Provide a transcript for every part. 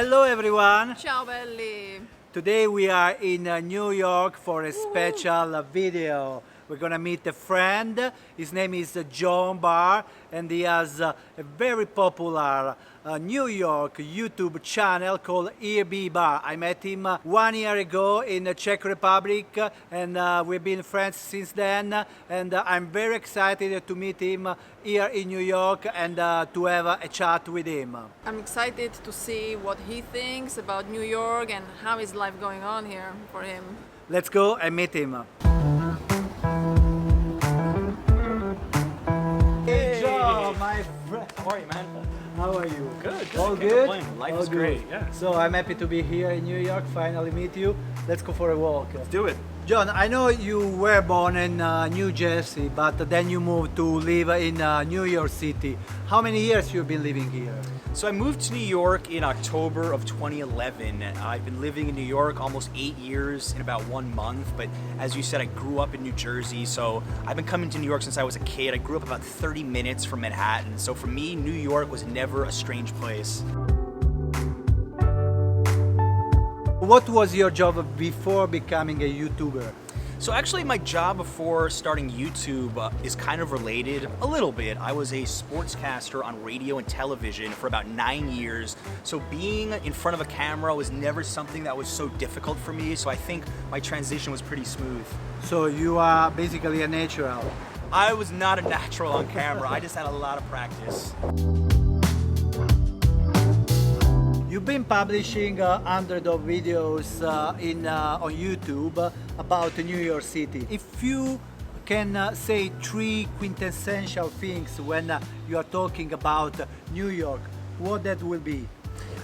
Hello everyone! Ciao belli! Today we are in New York for a special video. We're gonna meet a friend. His name is Jon Barr and he has a very popular New York YouTube channel called HERE BE BARR. I met him 1 year ago in the Czech Republic and we've been friends since then, and I'm very excited to meet him here in New York and to have a chat with him. I'm excited to see what he thinks about New York and how is life going on here for him. Let's go and meet him. Hey Jon, my friend. How are you, man? How are you? Good. All Can't good? complain. Life All is good. great. Yeah. So I'm happy to be here in New York, finally meet you. Let's go for a walk. Let's do it. Jon, I know you were born in New Jersey, but then you moved to live in New York City. How many years you've been living here? So I moved to New York in October of 2011. I've been living in New York almost 8 years in about 1 month, but as you said, I grew up in New Jersey, so I've been coming to New York since I was a kid. I grew up about 30 minutes from Manhattan, so for me, New York was never a strange place. What was your job before becoming a YouTuber? So actually my job before starting YouTube is kind of related a little bit. I was a sportscaster on radio and television for about 9 years. So being in front of a camera was never something that was so difficult for me. So I think my transition was pretty smooth. So you are basically a natural. I was not a natural on camera. I just had a lot of practice. You've been publishing hundreds of videos on YouTube about New York City. If you can say 3 quintessential things when you are talking about New York, what that will be?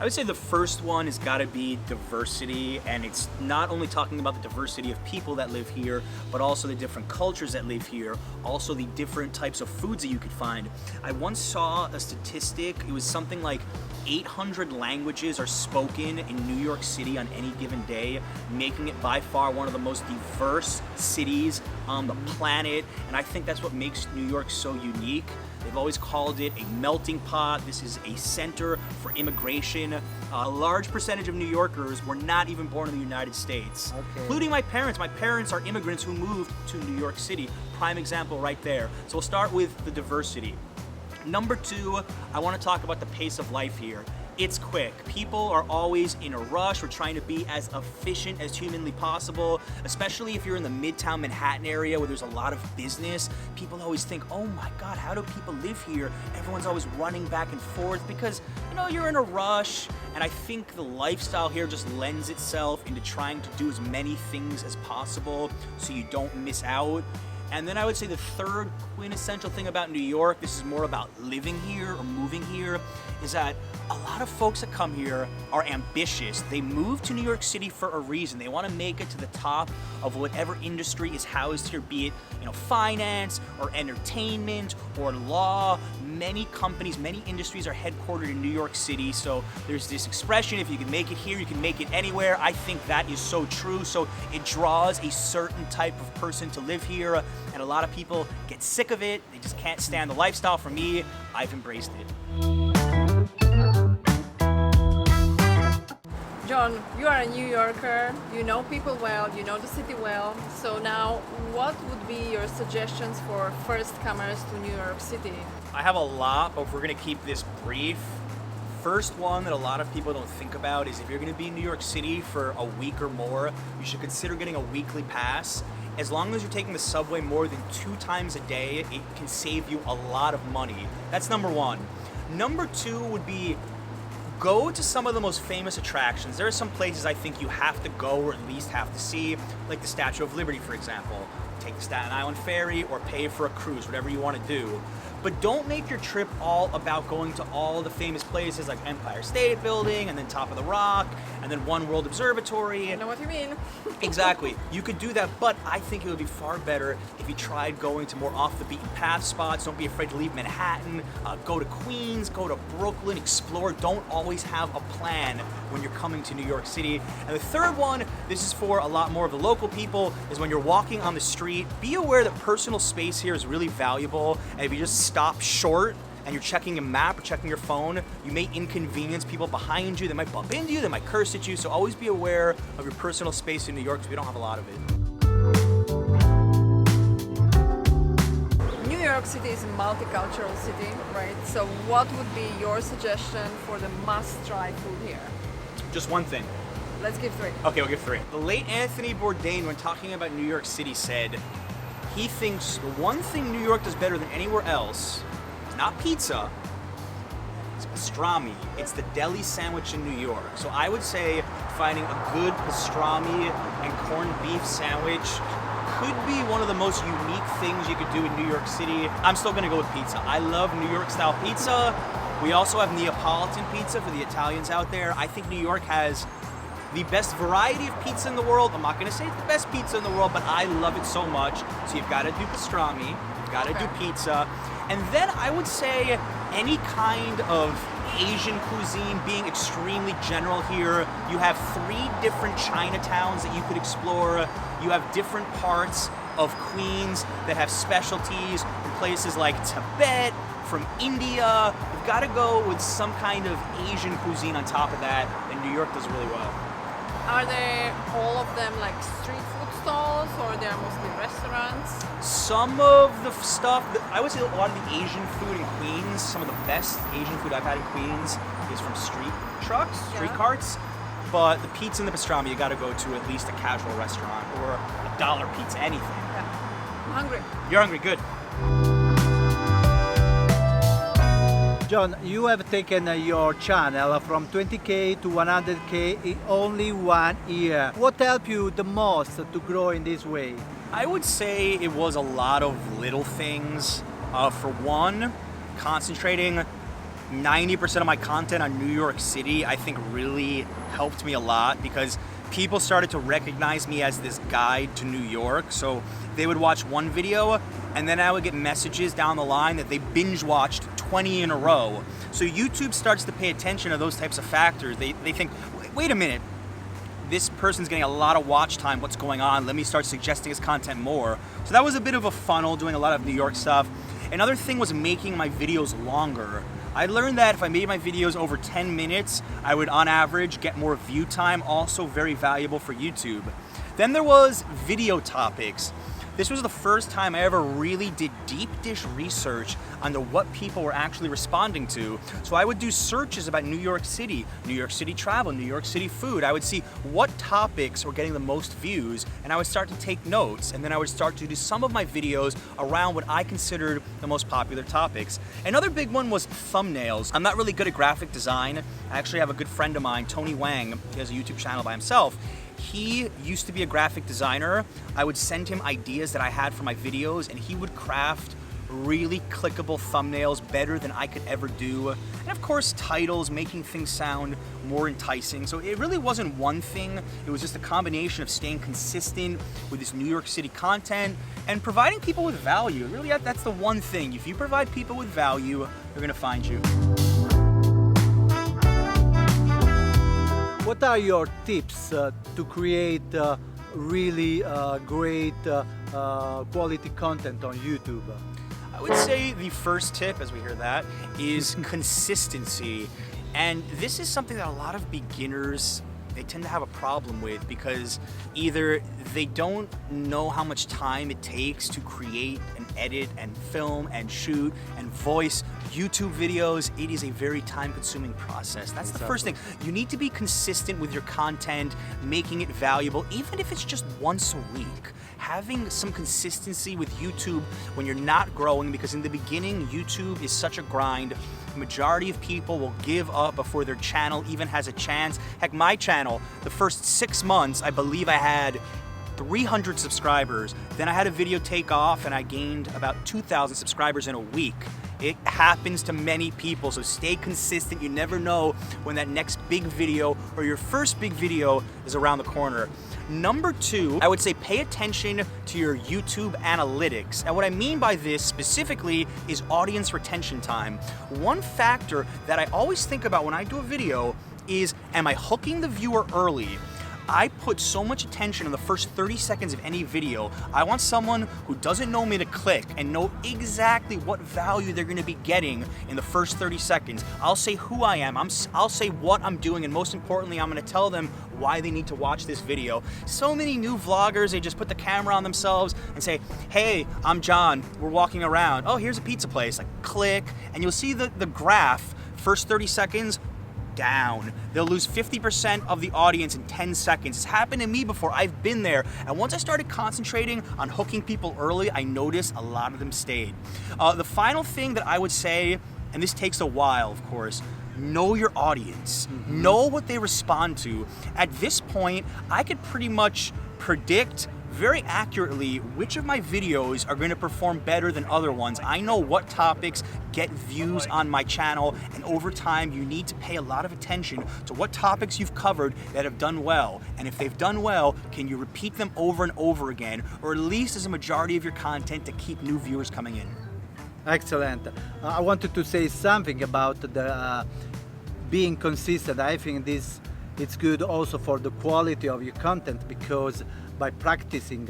I would say the first one has got to be diversity, and it's not only talking about the diversity of people that live here, but also the different cultures that live here, also the different types of foods that you could find. I once saw a statistic, it was something like 800 languages are spoken in New York City on any given day, making it by far one of the most diverse cities on the planet, and I think that's what makes New York so unique. They've always called it a melting pot. This is a center for immigration. A large percentage of New Yorkers were not even born in the United States, including my parents. My parents are immigrants who moved to New York City. Prime example right there. So we'll start with the diversity. Number 2, I want to talk about the pace of life here. It's quick. People are always in a rush. We're trying to be as efficient as humanly possible, especially if you're in the Midtown Manhattan area where there's a lot of business. People always think, oh my God, how do people live here? Everyone's always running back and forth because, you know, you're in a rush. And I think the lifestyle here just lends itself into trying to do as many things as possible so you don't miss out. And then I would say the third quintessential thing about New York, this is more about living here or moving here, is that a lot of folks that come here are ambitious. They move to New York City for a reason. They want to make it to the top of whatever industry is housed here, be it, you know, finance or entertainment or law. Many companies, many industries are headquartered in New York City. So there's this expression, if you can make it here, you can make it anywhere. I think that is so true. So it draws a certain type of person to live here. And a lot of people get sick of it. They just can't stand the lifestyle. For me, I've embraced it. Jon, you are a New Yorker, you know people well, you know the city well. So now, what would be your suggestions for first comers to New York City? I have a lot, but we're gonna keep this brief. First one that a lot of people don't think about is if you're gonna be in New York City for a week or more, you should consider getting a weekly pass. As long as you're taking the subway more than 2 times a day, it can save you a lot of money. That's number 1. Number 2 would be go to some of the most famous attractions. There are some places I think you have to go or at least have to see, like the Statue of Liberty, for example. Take the Staten Island ferry or pay for a cruise, whatever you want to do. But don't make your trip all about going to all the famous places like Empire State Building and then Top of the Rock and then One World Observatory. I know what you mean. Exactly. You could do that, but I think it would be far better if you tried going to more off the beaten path spots. Don't be afraid to leave Manhattan. Go to Queens, go to Brooklyn, explore. Don't always have a plan when you're coming to New York City. And the third one, this is for a lot more of the local people, is when you're walking on the street, be aware that personal space here is really valuable. And if you just stop short and you're checking a map or checking your phone, you may inconvenience people behind you. They might bump into you, they might curse at you. So always be aware of your personal space in New York because we don't have a lot of it. New York City is a multicultural city, right? So what would be your suggestion for the must-try food here? Just one thing. Let's give 3. Okay, we'll give 3. The late Anthony Bourdain, when talking about New York City, said he thinks the one thing New York does better than anywhere else is not pizza, it's pastrami. It's the deli sandwich in New York. So I would say finding a good pastrami and corned beef sandwich could be one of the most unique things you could do in New York City. I'm still gonna go with pizza. I love New York style pizza. We also have Neapolitan pizza for the Italians out there. I think New York has the best variety of pizza in the world. I'm not gonna say it's the best pizza in the world, but I love it so much. So you've gotta do pastrami, you've gotta do pizza. And then I would say any kind of Asian cuisine, being extremely general here. You have 3 different Chinatowns that you could explore. You have different parts of Queens that have specialties from places like Tibet, from India. You've got to go with some kind of Asian cuisine on top of that, and New York does really well. Are they all of them like street food stalls, or they're mostly restaurants? Some of the stuff, I would say a lot of the Asian food in Queens, some of the best Asian food I've had in Queens is from street trucks, street carts. But the pizza and the pastrami, you gotta go to at least a casual restaurant or a dollar pizza, anything. Yeah. I'm hungry. You're hungry, good. Jon, you have taken your channel from 20K to 100K in only 1 year. What helped you the most to grow in this way? I would say it was a lot of little things. For one, concentrating 90% of my content on New York City, I think really helped me a lot because people started to recognize me as this guide to New York. So they would watch one video and then I would get messages down the line that they binge watched 20 in a row. So YouTube starts to pay attention to those types of factors. They think, wait a minute, this person's getting a lot of watch time, what's going on? Let me start suggesting his content more. So that was a bit of a funnel, doing a lot of New York stuff. Another thing was making my videos longer. I learned that if I made my videos over 10 minutes, I would on average get more view time, also very valuable for YouTube. Then there was video topics. This was the first time I ever really did deep dish research onto what people were actually responding to. So I would do searches about New York City travel, New York City food. I would see what topics were getting the most views and I would start to take notes, and then I would start to do some of my videos around what I considered the most popular topics. Another big one was thumbnails. I'm not really good at graphic design. I actually have a good friend of mine, Tony Wang. He has a YouTube channel by himself. He used to be a graphic designer. I would send him ideas that I had for my videos and he would craft really clickable thumbnails better than I could ever do. And of course, titles, making things sound more enticing. So it really wasn't one thing. It was just a combination of staying consistent with this New York City content and providing people with value. Really, that's the one thing. If you provide people with value, they're gonna find you. What are your tips to create really great quality content on YouTube? I would say the first tip, as we hear that, is consistency. And this is something that a lot of beginners, they tend to have a problem with because either they don't know how much time it takes to create and edit and film and shoot and voice YouTube videos. It is a very time-consuming process. That's the first thing. You need to be consistent with your content, making it valuable, even if it's just once a week. Having some consistency with YouTube when you're not growing, because in the beginning, YouTube is such a grind. The majority of people will give up before their channel even has a chance. Heck, my channel, the first 6 months, I believe I had 300 subscribers. Then I had a video take off and I gained about 2,000 subscribers in a week. It happens to many people, so stay consistent. You never know when that next big video or your first big video is around the corner. Number 2, I would say pay attention to your YouTube analytics. And what I mean by this specifically is audience retention time. One factor that I always think about when I do a video is, am I hooking the viewer early? I put so much attention in the first 30 seconds of any video. I want someone who doesn't know me to click and know exactly what value they're gonna be getting in the first 30 seconds. I'll say who I am, I'll say what I'm doing, and most importantly, I'm gonna tell them why they need to watch this video. So many new vloggers, they just put the camera on themselves and say, hey, I'm John, we're walking around. Oh, here's a pizza place. Like, click, and you'll see the graph, first 30 seconds, down. They'll lose 50% of the audience in 10 seconds. It's happened to me before. I've been there. And once I started concentrating on hooking people early, I noticed a lot of them stayed. The final thing that I would say, and this takes a while, of course, know your audience. Know what they respond to. At this point, I could pretty much predict very accurately which of my videos are going to perform better than other ones. I know what topics get views on my channel, and over time you need to pay a lot of attention to what topics you've covered that have done well. And if they've done well, can you repeat them over and over again, or at least as a majority of your content to keep new viewers coming in? Excellent. I wanted to say something about the being consistent. I think it's good also for the quality of your content, because by practicing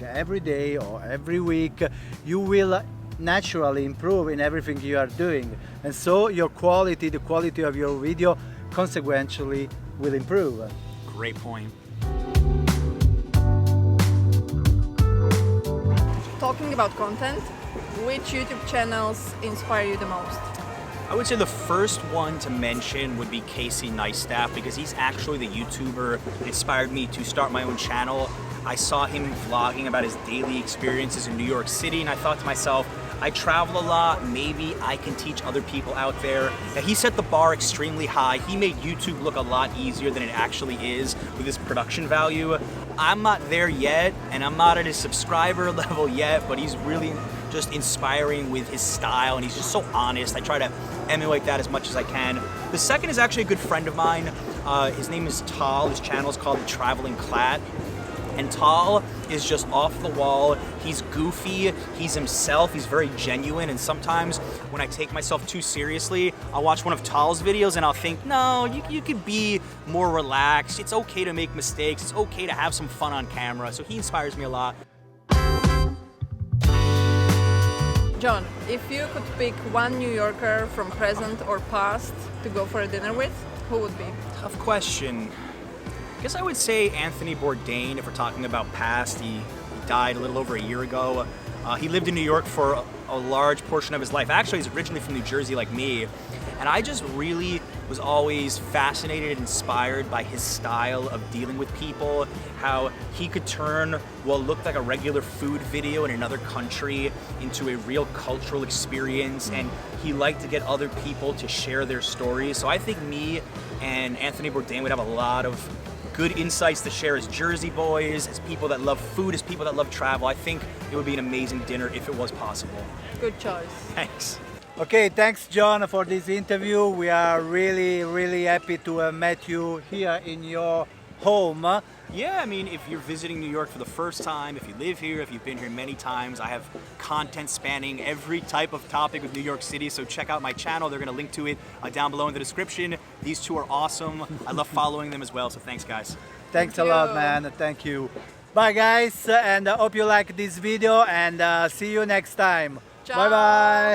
every day or every week, you will naturally improve in everything you are doing. And so your quality, the quality of your video, consequentially will improve. Great point. Talking about content, which YouTube channels inspire you the most? I would say the first one to mention would be Casey Neistat, because he's actually the YouTuber that inspired me to start my own channel. I saw him vlogging about his daily experiences in New York City, and I thought to myself, I travel a lot, maybe I can teach other people out there. Now, he set the bar extremely high. He made YouTube look a lot easier than it actually is with his production value. I'm not there yet, and I'm not at his subscriber level yet, but he's really just inspiring with his style, and he's just so honest. I try to emulate that as much as I can. The second is actually a good friend of mine. His name is Tal. His channel is called The Traveling Clat. And Tal is just off the wall. He's goofy, he's himself, he's very genuine, and sometimes when I take myself too seriously, I'll watch one of Tal's videos and I'll think, no, you could be more relaxed. It's okay to make mistakes. It's okay to have some fun on camera. So he inspires me a lot. John, if you could pick one New Yorker from present or past to go for a dinner with, who would be? Tough question. I guess I would say Anthony Bourdain, if we're talking about past. He died a little over a year ago. He lived in New York for a large portion of his life. Actually, he's originally from New Jersey like me. And I just really was always fascinated and inspired by his style of dealing with people, how he could turn what looked like a regular food video in another country into a real cultural experience, and he liked to get other people to share their stories. So I think me and Anthony Bourdain would have a lot of good insights to share as Jersey boys, as people that love food, as people that love travel. I think it would be an amazing dinner if it was possible. Good choice. Thanks. Okay, thanks John for this interview. We are really happy to have met you here in your home. Yeah, I mean, if you're visiting New York for the first time, if you live here, if you've been here many times, I have content spanning every type of topic of New York City, so check out my channel. They're gonna link to it down below in the description. These two are awesome. I love following them as well, so thanks guys. Thanks a lot, man. Thank you. Bye guys, and I hope you like this video, and see you next time. Ciao. Bye bye.